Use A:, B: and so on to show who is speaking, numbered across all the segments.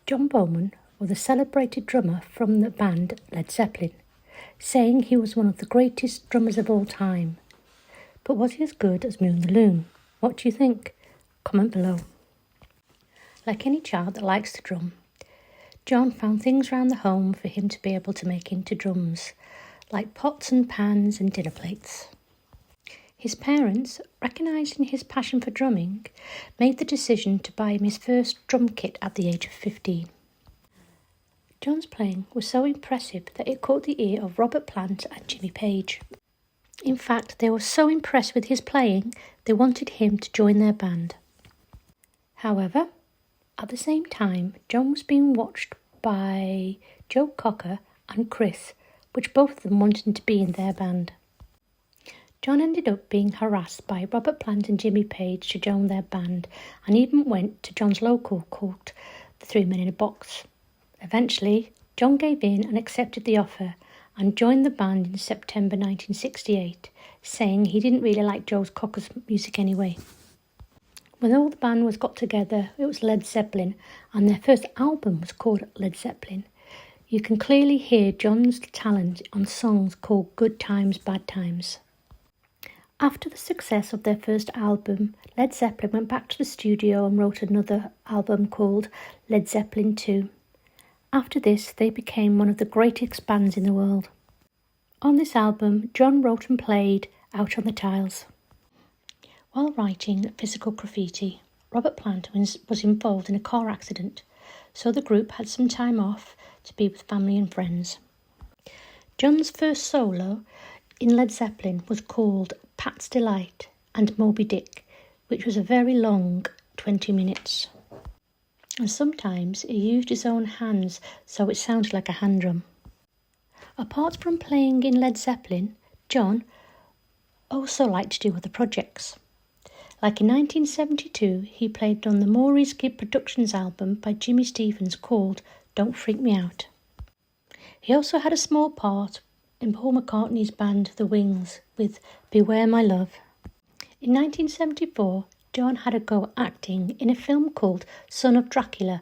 A: John Bonham was a celebrated drummer from the band Led Zeppelin, saying he was one of the greatest drummers of all time. But was he as good as Moon the Loon? What do you think? Comment below. Like any child that likes to drum, John found things around the home for him to be able to make into drums, like pots and pans and dinner plates. His parents, recognising his passion for drumming, made the decision to buy him his first drum kit at the age of 15. John's playing was so impressive that it caught the ear of Robert Plant and Jimmy Page. In fact, they were so impressed with his playing, they wanted him to join their band. However, at the same time, John was being watched by Joe Cocker and Chris, which both of them wanted to be in their band. John ended up being harassed by Robert Plant and Jimmy Page to join their band, and even went to John's local called the Three Men in a Box. Eventually, John gave in and accepted the offer and joined the band in September 1968, saying he didn't really like Joe Cocker's music anyway. When all the band was got together, it was Led Zeppelin, and their first album was called Led Zeppelin. You can clearly hear John's talent on songs called Good Times, Bad Times. After the success of their first album, Led Zeppelin went back to the studio and wrote another album called Led Zeppelin 2. After this, they became one of the greatest bands in the world. On this album, John wrote and played Out on the Tiles. While writing Physical Graffiti, Robert Plant was involved in a car accident, so the group had some time off to be with family and friends. John's first solo in Led Zeppelin was called Pat's Delight and Moby Dick, which was a very long 20 minutes. And sometimes he used his own hands so it sounded like a hand drum. Apart from playing in Led Zeppelin, John also liked to do other projects. Like in 1972, he played on the Maurice Gibb Productions album by Jimmy Stevens called Don't Freak Me Out. He also had a small part in Paul McCartney's band The Wings with Beware My Love. In 1974, John had a go at acting in a film called Son of Dracula.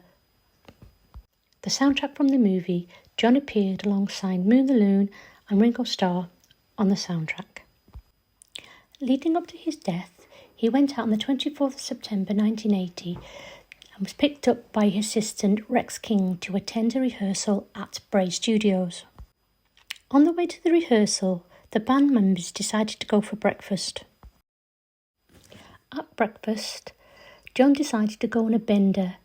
A: The soundtrack from the movie, John appeared alongside Moon the Loon and Ringo Starr on the soundtrack. Leading up to his death, he went out on the 24th of September 1980 and was picked up by his assistant Rex King to attend a rehearsal at Bray Studios. On the way to the rehearsal, the band members decided to go for breakfast. At breakfast, John decided to go on a bender